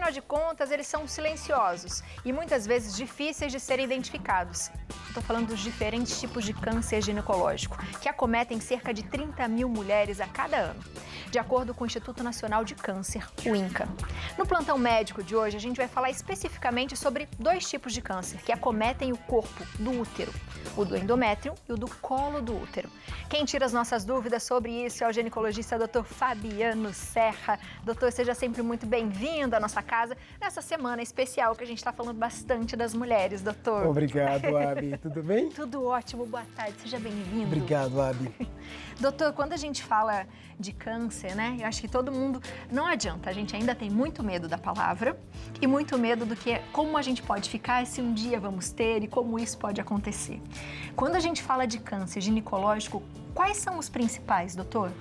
afinal de contas, eles são silenciosos e muitas vezes difíceis de serem identificados. Estou falando dos diferentes tipos de câncer ginecológico, que acometem cerca de 30 mil mulheres a cada ano, de acordo com o Instituto Nacional de Câncer, o INCA. No plantão médico de hoje, a gente vai falar especificamente sobre dois tipos de câncer que acometem o corpo do útero, o do endométrio e o do colo do útero. Quem tira as nossas dúvidas sobre isso é o ginecologista Dr. Fabiano Serra. Doutor, seja sempre muito bem-vindo à nossa casa nessa semana especial que a gente está falando bastante das mulheres, doutor. Obrigado, Abi. Tudo bem? Tudo ótimo, boa tarde, seja bem-vindo. Obrigado, Abi. Doutor, quando a gente fala de câncer, né, eu acho que todo mundo, não adianta, a gente ainda tem muito medo da palavra e muito medo do que, como a gente pode ficar se um dia vamos ter e como isso pode acontecer. Quando a gente fala de câncer ginecológico, quais são os principais, doutor?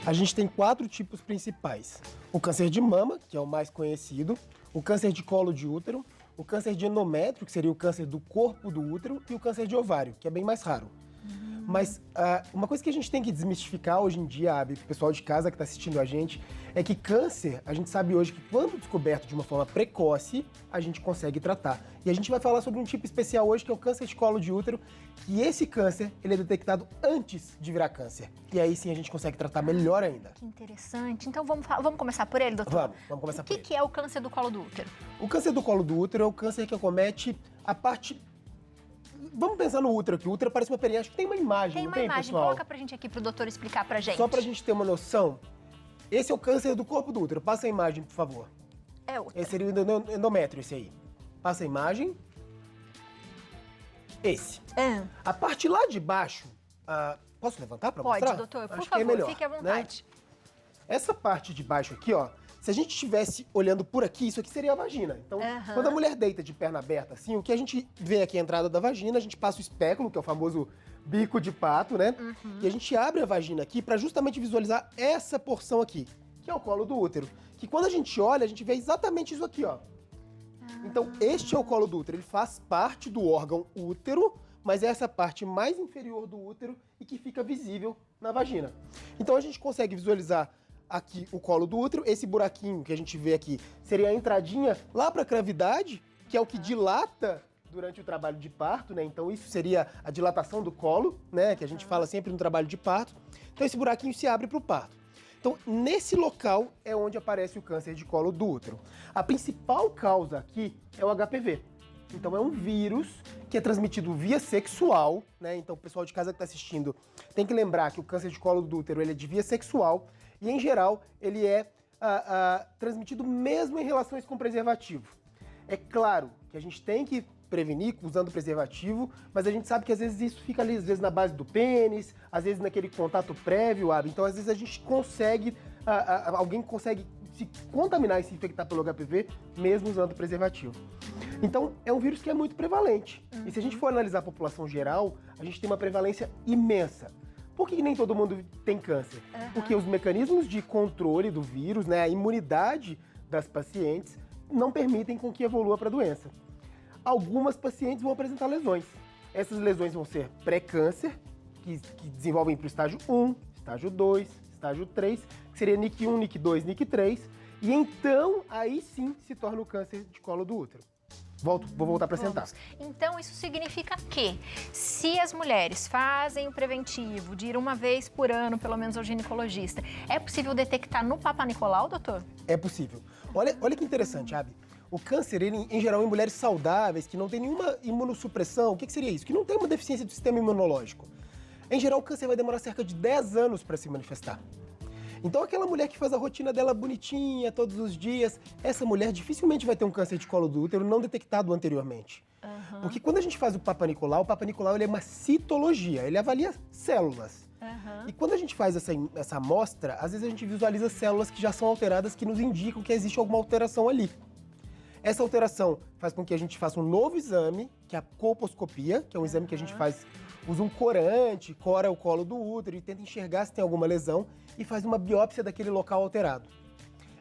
A gente tem 4 tipos principais. O câncer de mama, que é o mais conhecido, o câncer de colo de útero, o câncer de endométrio, que seria o câncer do corpo do útero, e o câncer de ovário, que é bem mais raro. Mas uma coisa que a gente tem que desmistificar hoje em dia, Abi, o pessoal de casa que está assistindo a gente, é que câncer, a gente sabe hoje que quando descoberto de uma forma precoce, a gente consegue tratar. E a gente vai falar sobre um tipo especial hoje, que é o câncer de colo de útero, que esse câncer, ele é detectado antes de virar câncer. E aí sim a gente consegue tratar melhor ainda. Que interessante. Então vamos começar por ele, doutor? Vamos começar por ele. O que é o câncer do colo do útero? O câncer do colo do útero é o câncer que acomete a parte... Vamos pensar no útero aqui. O útero parece uma perinha. Acho que tem uma imagem, tem não uma tem, imagem. pessoal? Coloca pra gente aqui pro doutor explicar pra gente. Só pra gente ter uma noção, esse é o câncer do corpo do útero. Passa a imagem, por favor. É outro. Esse seria o endométrio, esse aí. Passa a imagem. Esse. A parte lá de baixo... posso levantar pra mostrar? Pode, doutor. Por Acho favor, que é melhor, fique à vontade. Né? Essa parte de baixo aqui, ó, se a gente estivesse olhando por aqui, isso aqui seria a vagina. Então, quando a mulher deita de perna aberta assim, o que a gente vê aqui é a entrada da vagina, a gente passa o espéculo, que é o famoso bico de pato, né? E a gente abre a vagina aqui para justamente visualizar essa porção aqui, que é o colo do útero. Que quando a gente olha, a gente vê exatamente isso aqui, ó. Então, este é o colo do útero, ele faz parte do órgão útero, mas é essa parte mais inferior do útero e que fica visível na vagina. Então, a gente consegue visualizar aqui o colo do útero, esse buraquinho que a gente vê aqui seria a entradinha lá para a cavidade, que é o que dilata durante o trabalho de parto, né? Então isso seria a dilatação do colo, né? Que a gente fala sempre no trabalho de parto. Então esse buraquinho se abre para o parto. Então nesse local é onde aparece o câncer de colo do útero. A principal causa aqui é o HPV. Então é um vírus que é transmitido via sexual, né? Então o pessoal de casa que está assistindo tem que lembrar que o câncer de colo do útero ele é de via sexual. E, em geral, ele é transmitido mesmo em relações com preservativo. É claro que a gente tem que prevenir usando preservativo, mas a gente sabe que às vezes isso fica ali, às vezes na base do pênis, às vezes naquele contato prévio, então às vezes a gente consegue, alguém consegue se contaminar e se infectar pelo HPV mesmo usando preservativo. Então, é um vírus que é muito prevalente. E se a gente for analisar a população geral, a gente tem uma prevalência imensa. Por que nem todo mundo tem câncer? Porque os mecanismos de controle do vírus, né, a imunidade das pacientes, não permitem com que evolua para a doença. Algumas pacientes vão apresentar lesões. Essas lesões vão ser pré-câncer, que desenvolvem para o estágio 1, estágio 2, estágio 3, que seria NIC 1, NIC 2, NIC 3, e então aí sim se torna o câncer de colo do útero. Vou voltar para sentar. Então, isso significa que, se as mulheres fazem o preventivo de ir uma vez por ano, pelo menos ao ginecologista, é possível detectar no Papa Nicolau, doutor? É possível. Olha que interessante, Abi. O câncer, ele, em geral, em mulheres saudáveis, que não tem nenhuma imunossupressão, o que seria isso? Que não tem uma deficiência do sistema imunológico. Em geral, o câncer vai demorar cerca de 10 anos para se manifestar. Então aquela mulher que faz a rotina dela bonitinha todos os dias, essa mulher dificilmente vai ter um câncer de colo do útero não detectado anteriormente. Porque quando a gente faz o Papa Nicolau ele é uma citologia, ele avalia células. E quando a gente faz essa amostra, às vezes a gente visualiza células que já são alteradas, que nos indicam que existe alguma alteração ali. Essa alteração faz com que a gente faça um novo exame, que é a colposcopia, que é um exame que a gente faz, usa um corante, cora o colo do útero e tenta enxergar se tem alguma lesão e faz uma biópsia daquele local alterado.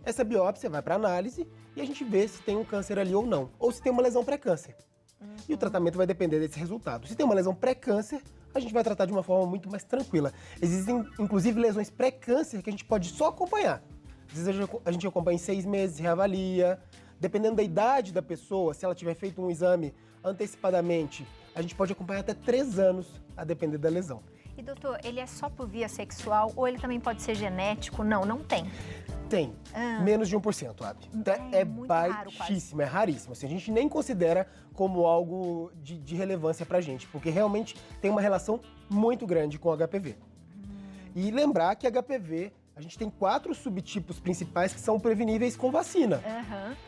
Essa biópsia vai para análise e a gente vê se tem um câncer ali ou não, ou se tem uma lesão pré-câncer. E o tratamento vai depender desse resultado. Se tem uma lesão pré-câncer, a gente vai tratar de uma forma muito mais tranquila. Existem, inclusive, lesões pré-câncer que a gente pode só acompanhar. Às vezes a gente acompanha em 6 meses, reavalia. Dependendo da idade da pessoa, se ela tiver feito um exame antecipadamente, a gente pode acompanhar até 3 anos, a depender da lesão. E doutor, ele é só por via sexual ou ele também pode ser genético? Não, não tem. Tem. Menos de 1%, Abi. É baixíssimo, é raríssimo. Assim, a gente nem considera como algo de relevância pra gente, porque realmente tem uma relação muito grande com o HPV. E lembrar que HPV, a gente tem 4 subtipos principais que são preveníveis com vacina.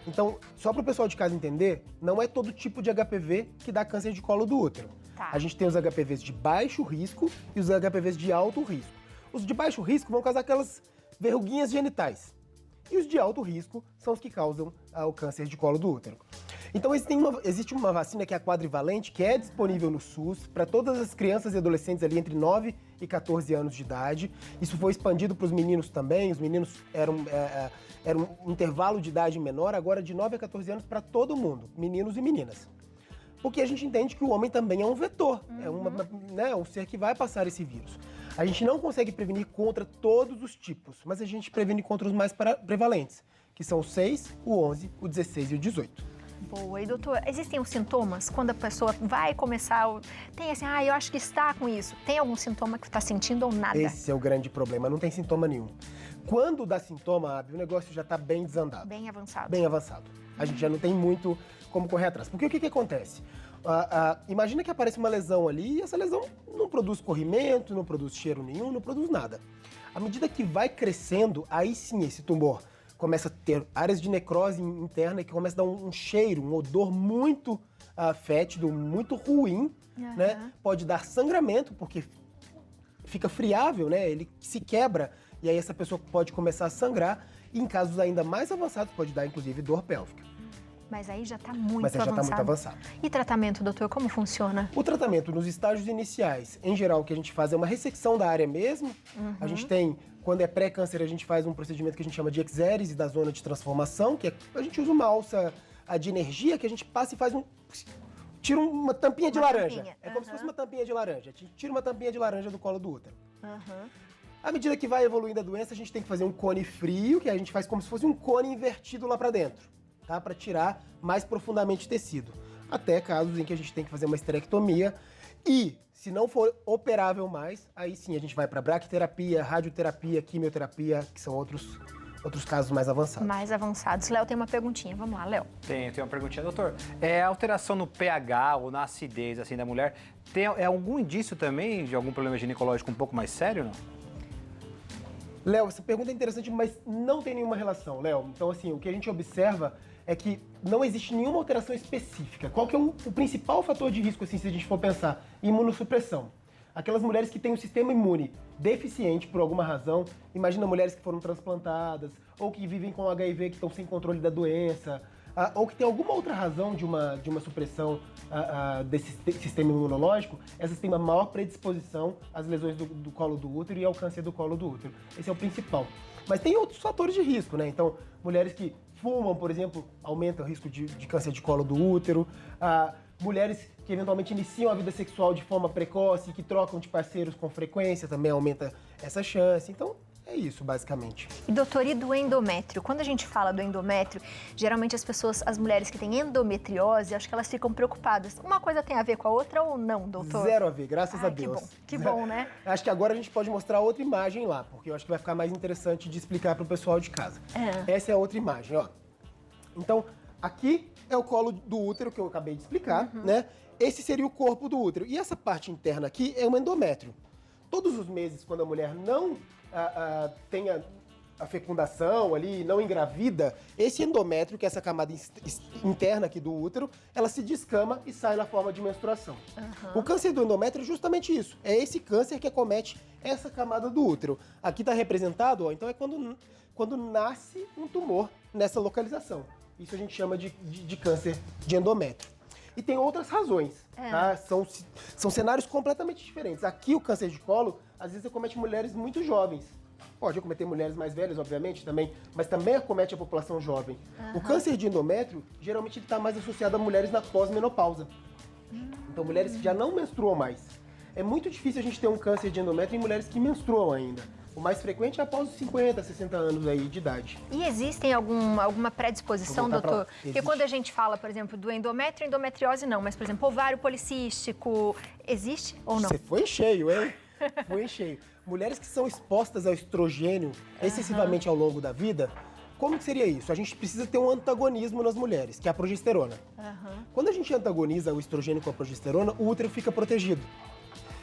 Então, só para o pessoal de casa entender, não é todo tipo de HPV que dá câncer de colo do útero. A gente tem os HPVs de baixo risco e os HPVs de alto risco. Os de baixo risco vão causar aquelas verruguinhas genitais. E os de alto risco são os que causam o câncer de colo do útero. Então existe uma vacina que é a quadrivalente, que é disponível no SUS para todas as crianças e adolescentes ali entre 9 e 14 anos de idade. Isso foi expandido para os meninos também. Os meninos era um intervalo de idade menor, agora de 9 a 14 anos para todo mundo, meninos e meninas. Porque a gente entende que o homem também é um vetor, é um ser que vai passar esse vírus. A gente não consegue prevenir contra todos os tipos, mas a gente previne contra os mais prevalentes, que são o 6, o 11, o 16 e o 18. Boa. E doutor, existem os sintomas quando a pessoa vai começar, tem assim, eu acho que está com isso. Tem algum sintoma que está sentindo ou nada? Esse é o grande problema, não tem sintoma nenhum. Quando dá sintoma, o negócio já está bem desandado. Bem avançado. Bem avançado. A gente já não tem muito como correr atrás. Porque o que acontece? Imagina que aparece uma lesão ali e essa lesão não produz corrimento, não produz cheiro nenhum, não produz nada. À medida que vai crescendo, aí sim esse tumor começa a ter áreas de necrose interna que começa a dar um cheiro, um odor muito fétido, muito ruim, né? Pode dar sangramento, porque fica friável, né? Ele se quebra e aí essa pessoa pode começar a sangrar e em casos ainda mais avançados pode dar inclusive dor pélvica. Mas aí já está muito avançado. Já está muito avançado. E tratamento, doutor, como funciona? O tratamento nos estágios iniciais, em geral, o que a gente faz é uma ressecção da área mesmo. A gente tem, quando é pré-câncer, a gente faz um procedimento que a gente chama de exérese da zona de transformação, que a gente usa uma alça de energia que a gente passa e faz tira uma tampinha de laranja. É como se fosse uma tampinha de laranja. A gente tira uma tampinha de laranja do colo do útero. À medida que vai evoluindo a doença, a gente tem que fazer um cone frio, que a gente faz como se fosse um cone invertido lá pra dentro. Tá? Para tirar mais profundamente o tecido. Até casos em que a gente tem que fazer uma esterectomia e, se não for operável mais, aí sim a gente vai para braquiterapia, radioterapia, quimioterapia, que são outros casos mais avançados. Mais avançados. Léo tem uma perguntinha. Vamos lá, Léo. Tem uma perguntinha, doutor. É alteração no pH ou na acidez assim da mulher, tem algum indício também de algum problema ginecológico um pouco mais sério, não? Léo, essa pergunta é interessante, mas não tem nenhuma relação, Léo. Então, assim, o que a gente observa é que não existe nenhuma alteração específica. Qual que é o principal fator de risco, assim, se a gente for pensar? Imunossupressão. Aquelas mulheres que têm um sistema imune deficiente por alguma razão, imagina mulheres que foram transplantadas, ou que vivem com HIV, que estão sem controle da doença, ou que tem alguma outra razão de uma supressão desse sistema imunológico, essas têm uma maior predisposição às lesões do colo do útero e ao câncer do colo do útero. Esse é o principal. Mas tem outros fatores de risco, né? Então, mulheres que fumam, por exemplo, aumenta o risco de câncer de colo do útero. Mulheres que eventualmente iniciam a vida sexual de forma precoce, que trocam de parceiros com frequência, também aumenta essa chance. Então, é isso, basicamente. E doutor, e do endométrio? Quando a gente fala do endométrio, geralmente as mulheres que têm endometriose, acho que elas ficam preocupadas. Uma coisa tem a ver com a outra ou não, doutor? Zero a ver, graças a Deus. Que bom, né? Acho que agora a gente pode mostrar outra imagem lá, porque eu acho que vai ficar mais interessante de explicar para o pessoal de casa. Essa é a outra imagem, ó. Então, aqui é o colo do útero que eu acabei de explicar, né? Esse seria o corpo do útero. E essa parte interna aqui é o endométrio. Todos os meses, quando a mulher não tem a fecundação ali, não engravida, esse endométrio, que é essa camada interna aqui do útero, ela se descama e sai na forma de menstruação. O câncer do endométrio é justamente isso. É esse câncer que acomete essa camada do útero. Aqui está representado, ó, então é quando nasce um tumor nessa localização. Isso a gente chama de câncer de endométrio. E tem outras razões, tá? São cenários completamente diferentes. Aqui o câncer de colo, às vezes acomete mulheres muito jovens. Pode acometer mulheres mais velhas, obviamente, também, mas também acomete a população jovem. O câncer de endométrio, geralmente ele está mais associado a mulheres na pós-menopausa. Então, mulheres que já não menstruam mais. É muito difícil a gente ter um câncer de endométrio em mulheres que menstruam ainda. O mais frequente é após os 50, 60 anos aí de idade. E existem alguma predisposição, doutor? Porque quando a gente fala, por exemplo, do endométrio, endometriose não, mas, por exemplo, ovário policístico, existe ou não? Você foi em cheio, hein? Foi em cheio. Mulheres que são expostas ao estrogênio excessivamente ao longo da vida, como que seria isso? A gente precisa ter um antagonismo nas mulheres, que é a progesterona. Quando a gente antagoniza o estrogênio com a progesterona, o útero fica protegido.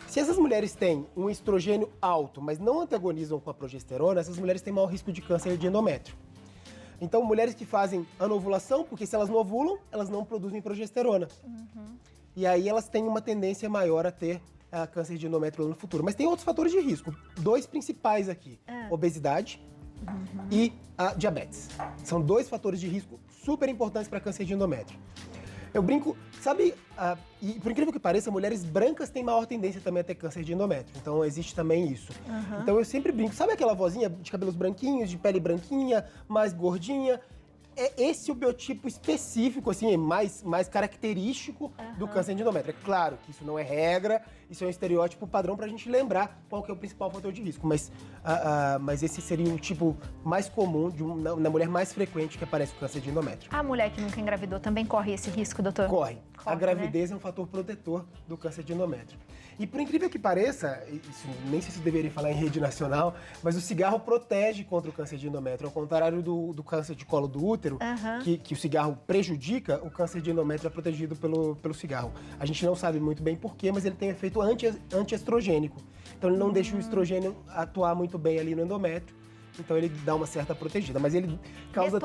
Se essas mulheres têm um estrogênio alto, mas não antagonizam com a progesterona, essas mulheres têm maior risco de câncer de endométrio. Então, mulheres que fazem anovulação, porque se elas não ovulam, elas não produzem progesterona. E aí elas têm uma tendência maior a ter câncer de endométrio no futuro. Mas tem outros fatores de risco, 2 principais aqui: obesidade e diabetes. São 2 fatores de risco super importantes para câncer de endométrio. Eu brinco, sabe, e por incrível que pareça, mulheres brancas têm maior tendência também a ter câncer de endométrio. Então existe também isso. Então eu sempre brinco, sabe aquela vozinha de cabelos branquinhos, de pele branquinha, mais gordinha? É esse o biotipo específico, assim, mais característico do câncer de endométrio. É claro que isso não é regra, isso é um estereótipo padrão pra gente lembrar qual que é o principal fator de risco. Mas esse seria o tipo mais comum, na mulher mais frequente que aparece o câncer de endométrio. A mulher que nunca engravidou também corre esse risco, doutor? Corre. A gravidez, né? É um fator protetor do câncer de endométrio. E por incrível que pareça, isso, nem sei se deveria falar em rede nacional, mas o cigarro protege contra o câncer de endométrio. Ao contrário do câncer de colo do útero, que o cigarro prejudica, o câncer de endométrio é protegido pelo cigarro. A gente não sabe muito bem porquê, mas ele tem efeito antiestrogênico. Então ele não deixa o estrogênio atuar muito bem ali no endométrio. Então ele dá uma certa protegida, mas ele causa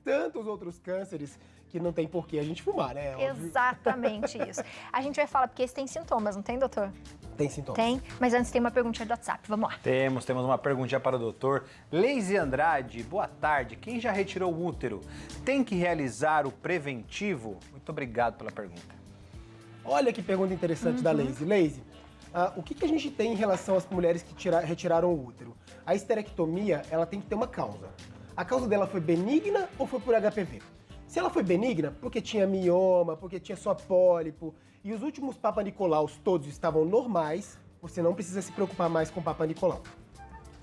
tantos outros cânceres que não tem por que a gente fumar, né? Exatamente isso. A gente vai falar, porque esse tem sintomas, não tem, doutor? Tem sintomas. Tem, mas antes tem uma perguntinha do WhatsApp, vamos lá. Temos uma perguntinha para o doutor. Leise Andrade, boa tarde. Quem já retirou o útero tem que realizar o preventivo? Muito obrigado pela pergunta. Olha que pergunta interessante da Leise. Leise, o que a gente tem em relação às mulheres que retiraram o útero? A histerectomia, ela tem que ter uma causa. A causa dela foi benigna ou foi por HPV? Se ela foi benigna, porque tinha mioma, porque tinha só pólipo, e os últimos Papa Nicolaus todos estavam normais, você não precisa se preocupar mais com Papa Nicolau.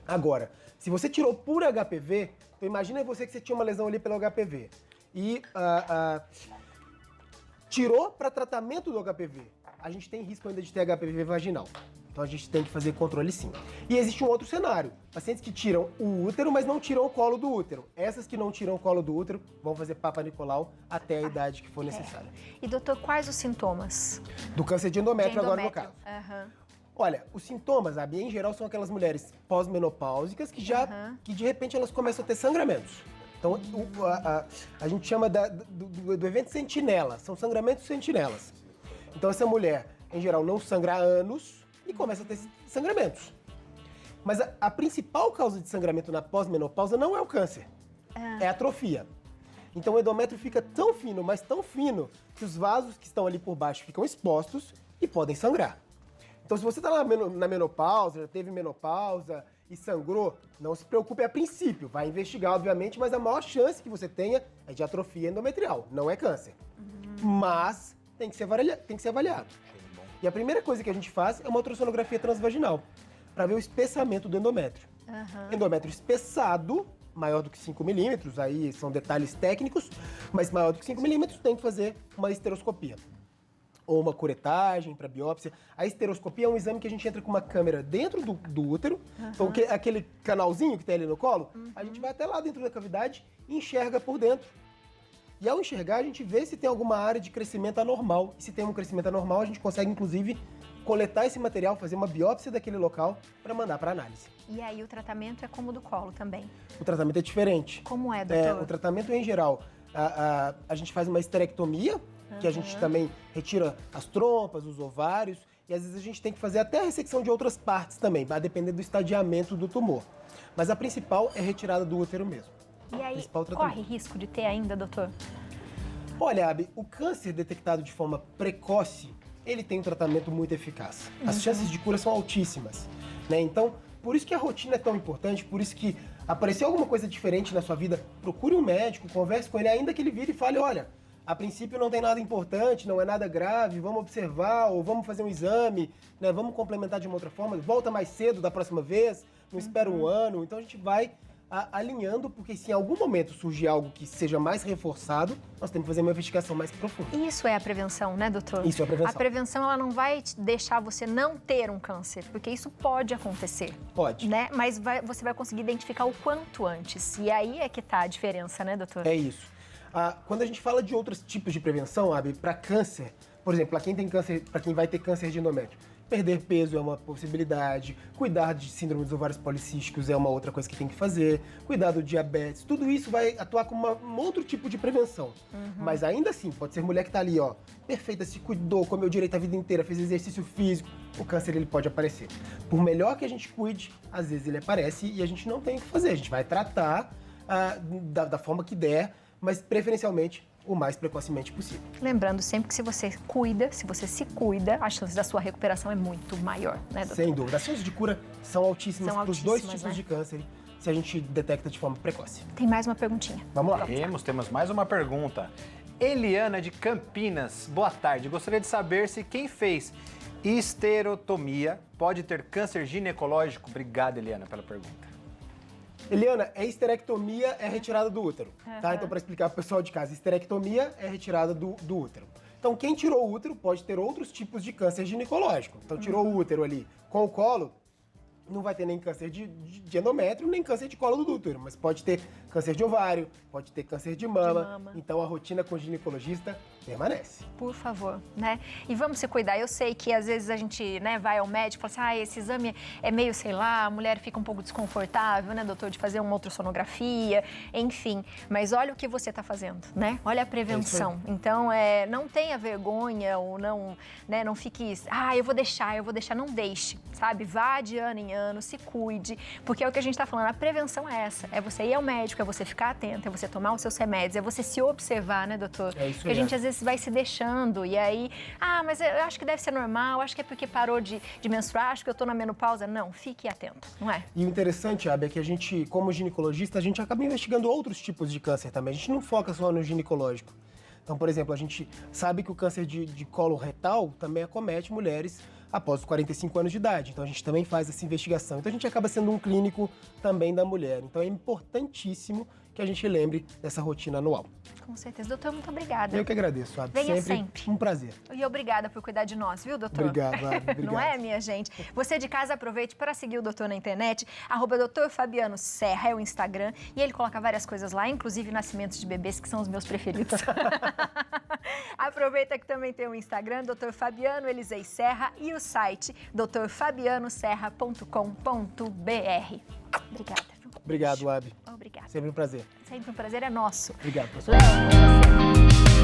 Agora, se você tirou por HPV, então imagina você que você tinha uma lesão ali pelo HPV e tirou para tratamento do HPV. A gente tem risco ainda de ter HPV vaginal. Então a gente tem que fazer controle sim. E existe um outro cenário. Pacientes que tiram o útero, mas não tiram o colo do útero. Essas que não tiram o colo do útero vão fazer Papa Nicolau até a idade que for necessária. E doutor, quais os sintomas? Do câncer de endométrio agora no caso. Olha, os sintomas, Abi, em geral, são aquelas mulheres pós-menopáusicas que de repente elas começam a ter sangramentos. Então, a gente chama do evento sentinela, são sangramentos sentinelas. Então, essa mulher, em geral, não sangra há anos e começa a ter sangramentos. Mas a principal causa de sangramento na pós-menopausa não é o câncer, é a atrofia. Então, o endométrio fica tão fino, mas tão fino, que os vasos que estão ali por baixo ficam expostos e podem sangrar. Então, se você está na menopausa, já teve menopausa e sangrou, não se preocupe a princípio. Vai investigar, obviamente, mas a maior chance que você tenha é de atrofia endometrial, não é câncer. Mas tem que ser avaliado. E a primeira coisa que a gente faz é uma ultrassonografia transvaginal, para ver o espessamento do endométrio. Endométrio espessado, maior do que 5 milímetros, aí são detalhes técnicos, mas maior do que 5 milímetros tem que fazer uma esteroscopia. Ou uma curetagem para biópsia. A esteroscopia é um exame que a gente entra com uma câmera dentro do útero, então aquele canalzinho que tem ali no colo, a gente vai até lá dentro da cavidade e enxerga por dentro. E ao enxergar, a gente vê se tem alguma área de crescimento anormal. E se tem um crescimento anormal, a gente consegue, inclusive, coletar esse material, fazer uma biópsia daquele local para mandar para análise. E aí o tratamento é como o do colo também? O tratamento é diferente. Como é, doutor? O tratamento, em geral, a gente faz uma esterectomia, que a gente também retira as trompas, os ovários, e às vezes a gente tem que fazer até a ressecção de outras partes também, vai depender do estadiamento do tumor. Mas a principal é retirada do útero mesmo. E aí, corre risco de ter ainda, doutor? Olha, Abi, o câncer detectado de forma precoce, ele tem um tratamento muito eficaz. As chances de cura são altíssimas, né? Então, por isso que a rotina é tão importante, por isso que apareceu alguma coisa diferente na sua vida, procure um médico, converse com ele, ainda que ele vire e fale, olha, a princípio não tem nada importante, não é nada grave, vamos observar ou vamos fazer um exame, né? Vamos complementar de uma outra forma, volta mais cedo da próxima vez, não espera um ano. Então a gente vai alinhando, porque se em algum momento surgir algo que seja mais reforçado, nós temos que fazer uma investigação mais profunda. Isso é a prevenção, né, doutor? Isso é a prevenção. A prevenção, ela não vai deixar você não ter um câncer, porque isso pode acontecer. Pode. Né? Mas você vai conseguir identificar o quanto antes. E aí é que tá a diferença, né, doutor? É isso. Quando a gente fala de outros tipos de prevenção, Abi, para câncer, por exemplo, para quem tem câncer, para quem vai ter câncer de endométrio, perder peso é uma possibilidade, cuidar de síndrome dos ovários policísticos é uma outra coisa que tem que fazer, cuidar do diabetes, tudo isso vai atuar como um outro tipo de prevenção. Mas ainda assim, pode ser mulher que tá ali, ó, perfeita, se cuidou, comeu direito a vida inteira, fez exercício físico, o câncer ele pode aparecer. Por melhor que a gente cuide, às vezes ele aparece e a gente não tem o que fazer, a gente vai tratar da forma que der, mas preferencialmente o mais precocemente possível. Lembrando sempre que se você se cuida, a chance da sua recuperação é muito maior, né, doutor? Sem dúvida. As chances de cura são altíssimas para os dois tipos né? de câncer, se a gente detecta de forma precoce. Tem mais uma perguntinha. Vamos lá. Temos mais uma pergunta. Eliana de Campinas, boa tarde. Gostaria de saber se quem fez esterotomia pode ter câncer ginecológico. Obrigado, Eliana, pela pergunta. Eliana, a histerectomia é retirada do útero, tá? Então, para explicar para o pessoal de casa, histerectomia é retirada do útero. Então, quem tirou o útero pode ter outros tipos de câncer ginecológico. Então, tirou o útero ali com o colo, não vai ter nem câncer de endométrio, nem câncer de colo do útero, mas pode ter câncer de ovário, pode ter câncer de mama. Então, a rotina com o ginecologista permanece. Por favor, né? E vamos se cuidar. Eu sei que às vezes a gente, né, vai ao médico e fala assim, esse exame é meio, sei lá, a mulher fica um pouco desconfortável, né, doutor, de fazer uma ultrassonografia, enfim. Mas olha o que você está fazendo, né? Olha a prevenção. Então, não tenha vergonha ou não, né, não fique, eu vou deixar, não deixe, sabe? Vá de ano em ano, se cuide, porque é o que a gente está falando, a prevenção é essa, é você ir ao médico, é você ficar atento, é você tomar os seus remédios, é você se observar, né, doutor? É isso. Porque a gente às vezes vai se deixando e aí, mas eu acho que deve ser normal, acho que é porque parou de menstruar, acho que eu tô na menopausa. Não, fique atento, não é? E o interessante, Abi, é que a gente, como ginecologista, a gente acaba investigando outros tipos de câncer também. A gente não foca só no ginecológico. Então, por exemplo, a gente sabe que o câncer de colo retal também acomete mulheres após os 45 anos de idade. Então, a gente também faz essa investigação. Então, a gente acaba sendo um clínico também da mulher. Então, é importantíssimo que a gente lembre dessa rotina anual. Com certeza. Doutor, muito obrigada. Eu que agradeço, Abi. Venha sempre. Um prazer. E obrigada por cuidar de nós, viu, doutor? Obrigado, Abi. Obrigado. Não é, minha gente? Você de casa, aproveite para seguir o doutor na internet, @Dr. Fabiano Serra é o Instagram, e ele coloca várias coisas lá, inclusive nascimentos de bebês, que são os meus preferidos. Aproveita que também tem o Instagram, Dr. Fabiano Elisei Serra, e o site drfabianoserra.com.br. Obrigada. Obrigado, Abi. Obrigada. Sempre um prazer. Sempre um prazer é nosso. Obrigado, professor. Léo, com você.